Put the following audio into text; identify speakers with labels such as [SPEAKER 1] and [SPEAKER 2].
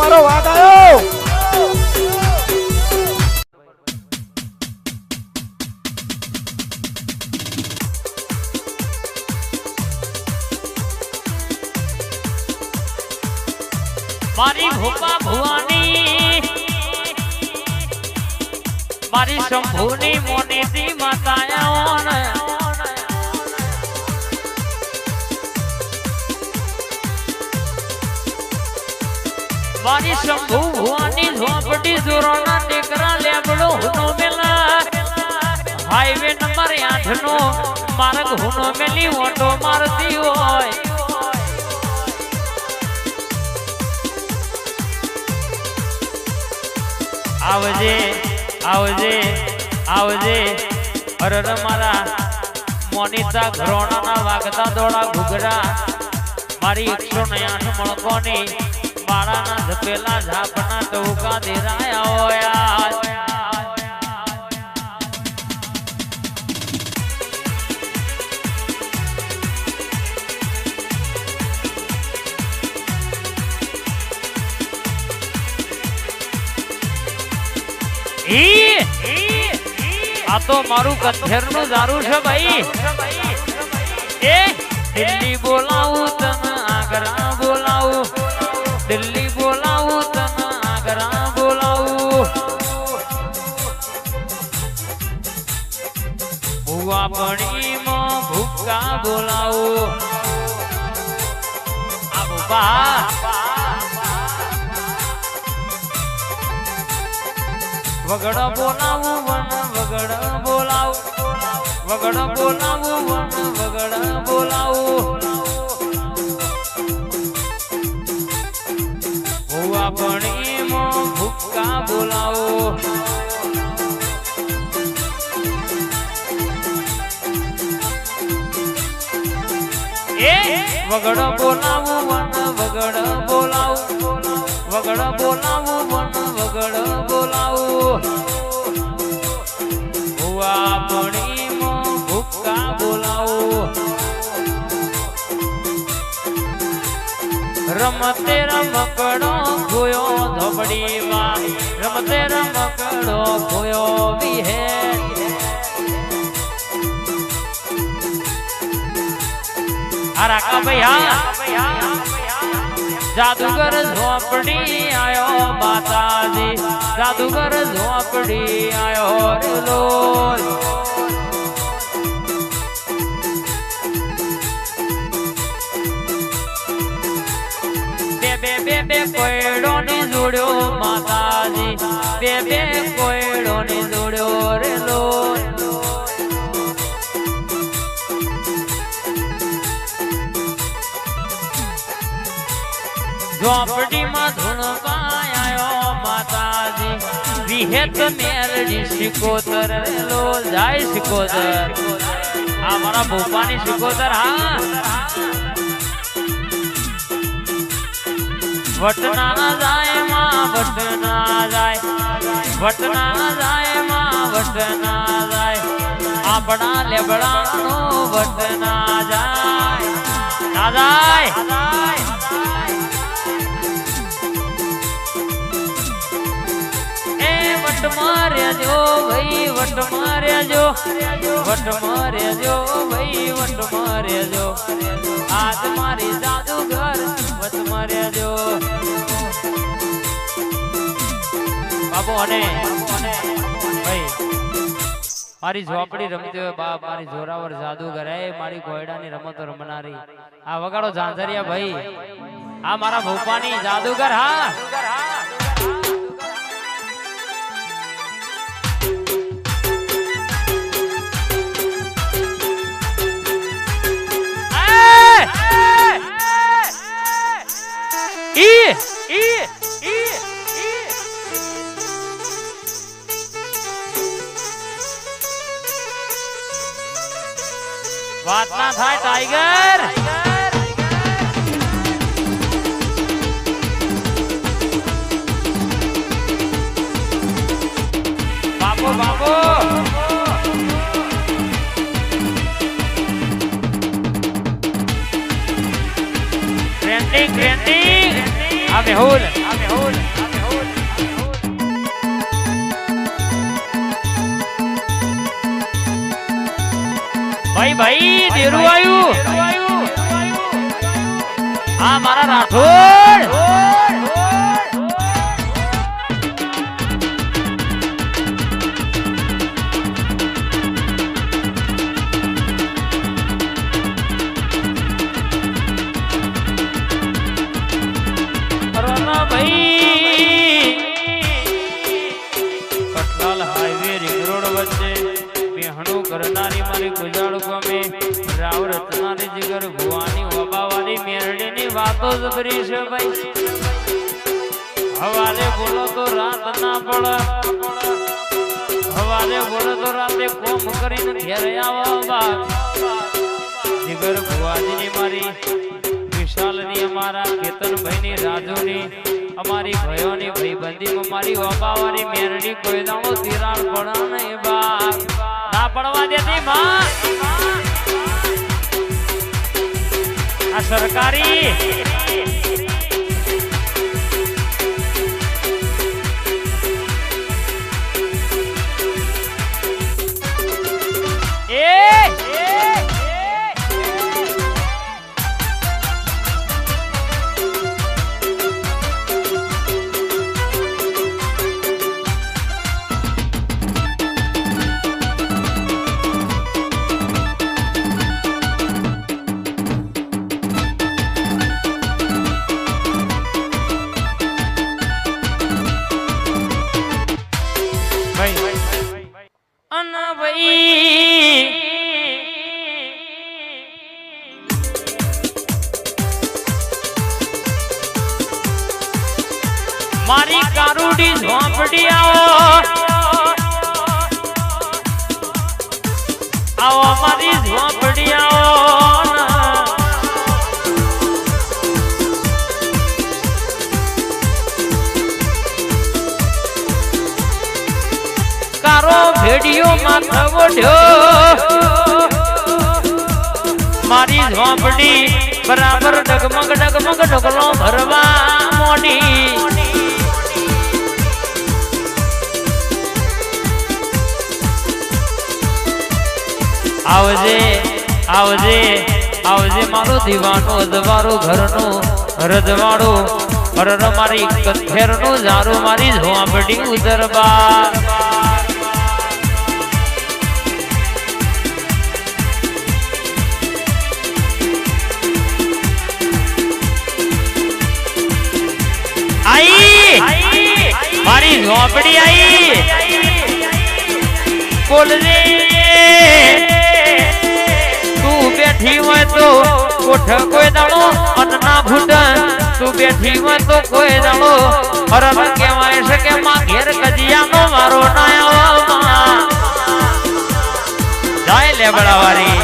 [SPEAKER 1] મારો વાઘ આવ્યો.
[SPEAKER 2] મારી ભૂપા ભુવાની મારી શંભુની મોનીતી માતાયા મારી શંભુ ભુવાની ઝોપડી જોરોના દીકરા લેબડો હુનો મેલા હાઈવે નંબર 8 નો માર્ગ હુનો મેલી ઓટો મારતી હોય આવજે આવજે આવજે અરર મારા મોનિતા ઘરોણાના વાગતા દોડા ઘુઘરા મારી 108 મણકોની માળાના ઝપેલા ઝાપના ટોકા દેરાયા હોયા આ તો મારું કથેરનું દારૂ છે ભાઈ એ દિલ્હી બોલાવું તને આગ્રા બોલાવું દિલ્હી બોલાવું તને આગ્રા બોલાવું ભુવા પણીમાં ભૂકા બોલાવું આ ભૂપા વગડ બોલાવું વન વગડ બોલાવું વગડ બોલાવું વન વગડ બોલાવું ભુવા પણીમાં ભૂકા બોલાવું એ વગડ બોલાવું વન વગડ બોલાવું વગડ બોલાવું વન વગડ બોલાવું ભુવા પણીમાં ભૂકા બોલાવું રમતે રમકડો ખોયો ધોબડીમાં રમતે રમકડો ખોયો વિહે આ રાકા ભાઈ હા જાદુગર ઝોપડી આયો માતાજી જાદુગર ઝોપડી આયો રેલો બે કોયડો ની જોડ્યો માતાજી બે કોયડો ની જોડ્યો રેલો ઝોપડીમાં ધૂણવા આયો માતાજી વિહેત મેરડી શિકોતર રેલો જાય શિકોતર આ મારા ભૂપાની શિકોતર હા વટના જાય માં વટના જાય વટના જાય માં વટના જાય આપણા લેબડાનો વટના જાય ના જાય વટ માર્યા ભાઈ વટ માર્યા વટ માર્યા ભાઈ વટ માર્યા આજ મારી જાદુગર વટ માર્યા બાબુ અને ભાઈ મારી ઝોપડી રમતી હોય બાપ મારી જોરાવર જાદુગર એ મારી કોયડાની રમતો રમનારી આ વગાડો ઝાંઝરિયા ભાઈ આ મારા ભૂપાની જાદુગર હા વાત ના થાય ટાઈગર બાપો બાપો ટ્રેન્ડિંગ આ મેહુલ ભાઈ દેરું આવ્યું આ મારા Rathod Kathlal highway ring road વચ્ચે બેહણું કરનારી મારી ગુજાળ ગમે રાવ રચનારી જીગર ભુવાની વબાવાની મેરડીની વાતો જબરી છે ભાઈ હવારે બોલો તો રાત ના પડે હવારે બોલો તો રાતે કોમ કરીને ઘેર આવો બા જીગર ભુવાજીની મારી વિશાલની અમારા કેતનભાઈની રાજુની અમારી ભયોની ભાઈબંધીમાં મારી વબાવાની મેરડી કોઈ દાણો તિરાડ પડે નહીં બા ના પડવા દેતી માં આ સરકારી મારી કારુડી ઝોંપડી આવો મારી ઝોંપડી આવો કારો ભેડિયો માથે ઓઢ્યો મારી ઝોંપડી બરાબર ડગમગ ડગમગ ઢગલો ભરવા મોડી આવજે આવજે આવજે મારો દીવાનો અજવારો ઘરનો રજવાડો અરર મારી કથેરનો જારો મારી ઝોંપડી ઉતરબા आई मारी झोंपड़ी आई बोल रे तू बैठी हुए तो उठ कोई दाड़ो अन्ना घुट तू बैठी हुए तो कोई दाड़ो और कहवाय से के मां घेर कजिया नो मारो ना आवा जाए ले बड़ा वारी